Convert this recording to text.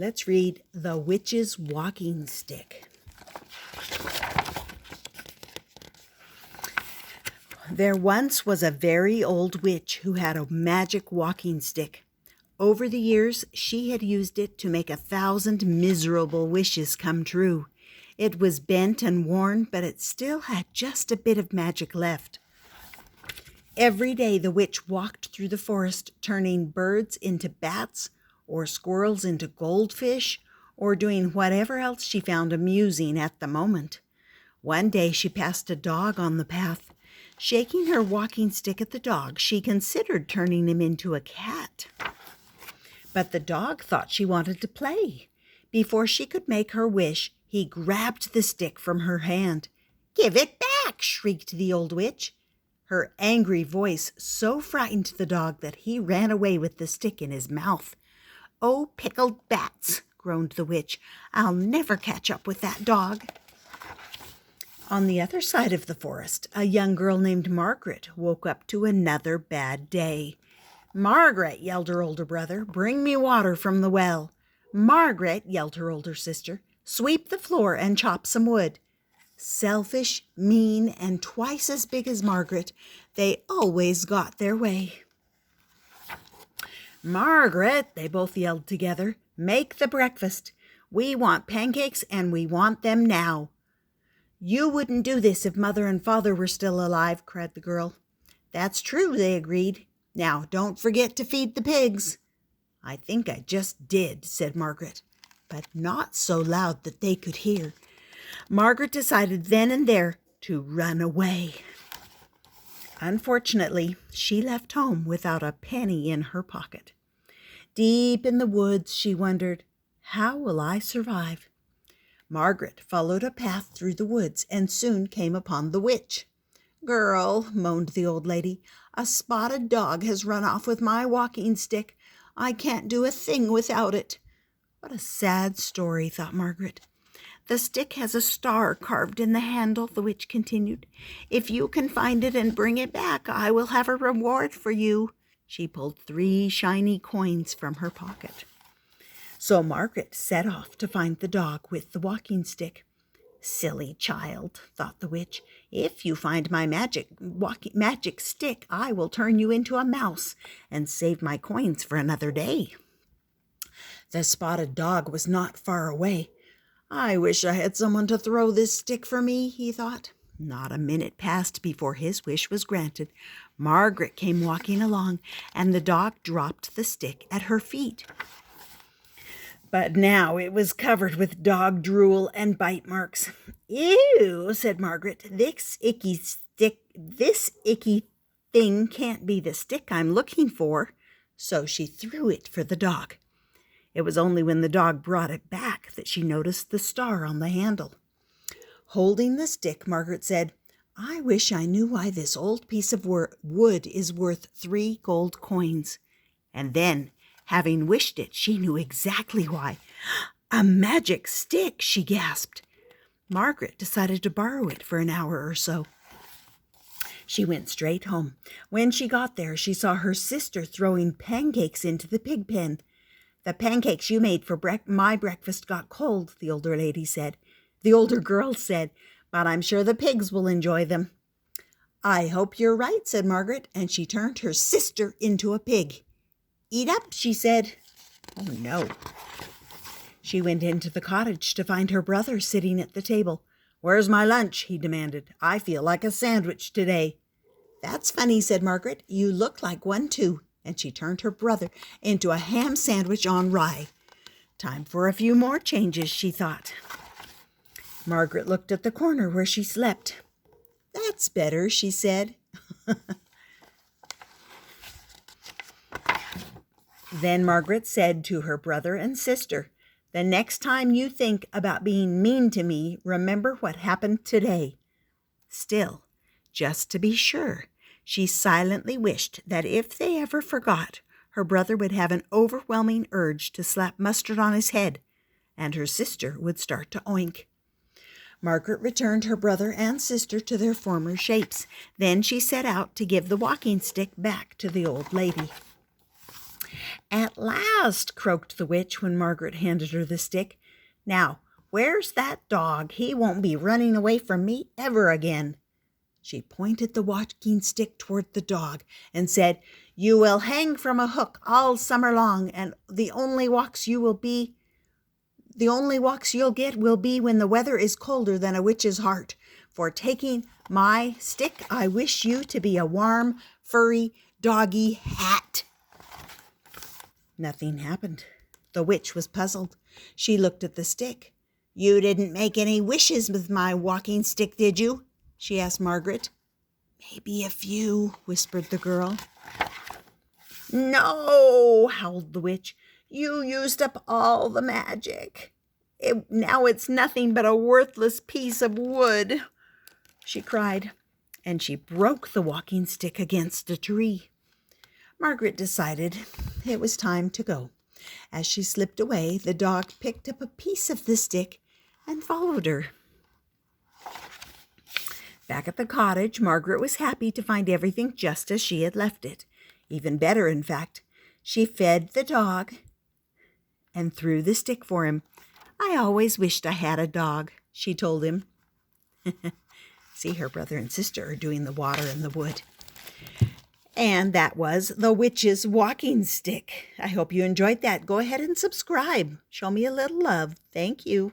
Let's read The Witch's Walking Stick. There once was a very old witch who had a magic walking stick. Over the years, she had used it to make 1,000 miserable wishes come true. It was bent and worn, but it still had just a bit of magic left. Every day the witch walked through the forest, turning birds into bats, or squirrels into goldfish, or doing whatever else she found amusing at the moment. One day she passed a dog on the path. Shaking her walking stick at the dog, she considered turning him into a cat. But the dog thought she wanted to play. Before she could make her wish, he grabbed the stick from her hand. "Give it back!" shrieked the old witch. Her angry voice so frightened the dog that he ran away with the stick in his mouth. "Oh, pickled bats!" groaned the witch. "I'll never catch up with that dog." On the other side of the forest, a young girl named Margaret woke up to another bad day. "Margaret," yelled her older brother, "bring me water from the well." "Margaret," yelled her older sister, "sweep the floor and chop some wood." Selfish, mean, and twice as big as Margaret, they always got their way. "Margaret," they both yelled together, "make the breakfast. We want pancakes and we want them now." "You wouldn't do this if Mother and Father were still alive," cried the girl. "That's true," they agreed. "Now, don't forget to feed the pigs." "I think I just did," said Margaret, but not so loud that they could hear. Margaret decided then and there to run away. Unfortunately, she left home without a penny in her pocket. Deep in the woods, she wondered, "How will I survive?" Margaret followed a path through the woods and soon came upon the witch. "Girl," moaned the old lady, "a spotted dog has run off with my walking stick. I can't do a thing without it." What a sad story, thought Margaret. "The stick has a star carved in the handle," the witch continued. "If you can find it and bring it back, I will have a reward for you." She pulled 3 shiny coins from her pocket. So Margaret set off to find the dog with the walking stick. "Silly child," thought the witch. "If you find my magic stick, I will turn you into a mouse and save my coins for another day." The spotted dog was not far away. "I wish I had someone to throw this stick for me," he thought. Not a minute passed before his wish was granted. Margaret came walking along, and the dog dropped the stick at her feet. But now it was covered with dog drool and bite marks. "Ew," said Margaret. This icky thing can't be the stick I'm looking for." So she threw it for the dog. It was only when the dog brought it back that she noticed the star on the handle. Holding the stick, Margaret said, "I wish I knew why this old piece of wood is worth 3 gold coins." And then, having wished it, she knew exactly why. "A magic stick," she gasped. Margaret decided to borrow it for an hour or so. She went straight home. When she got there, she saw her sister throwing pancakes into the pig pen. "The pancakes you made for my breakfast got cold," the older girl said, "but I'm sure the pigs will enjoy them." "I hope you're right," said Margaret, and she turned her sister into a pig. "Eat up," she said. Oh, no. She went into the cottage to find her brother sitting at the table. "Where's my lunch?" he demanded. "I feel like a sandwich today." "That's funny," said Margaret. "You look like one too." And she turned her brother into a ham sandwich on rye. Time for a few more changes, she thought. Margaret looked at the corner where she slept. "That's better," she said. Then Margaret said to her brother and sister, "The next time you think about being mean to me, remember what happened today." Still, just to be sure, she silently wished that if they ever forgot, her brother would have an overwhelming urge to slap mustard on his head, and her sister would start to oink. Margaret returned her brother and sister to their former shapes. Then she set out to give the walking stick back to the old lady. "At last," croaked the witch when Margaret handed her the stick. "Now, where's that dog? He won't be running away from me ever again." She pointed the walking stick toward the dog and said, "You will hang from a hook all summer long, and the only walks you'll get will be when the weather is colder than a witch's heart. For taking my stick, I wish you to be a warm, furry, doggy hat." Nothing happened. The witch was puzzled. She looked at the stick. "You didn't make any wishes with my walking stick, did you?" she asked Margaret. "Maybe a few," whispered the girl. "No," howled the witch. "You used up all the magic. Now it's nothing but a worthless piece of wood," she cried, and she broke the walking stick against a tree. Margaret decided it was time to go. As she slipped away, the dog picked up a piece of the stick and followed her. Back at the cottage, Margaret was happy to find everything just as she had left it. Even better, in fact. She fed the dog and threw the stick for him. "I always wished I had a dog," she told him. See, her brother and sister are doing the water in the wood. And that was the witch's walking stick. I hope you enjoyed that. Go ahead and subscribe. Show me a little love. Thank you.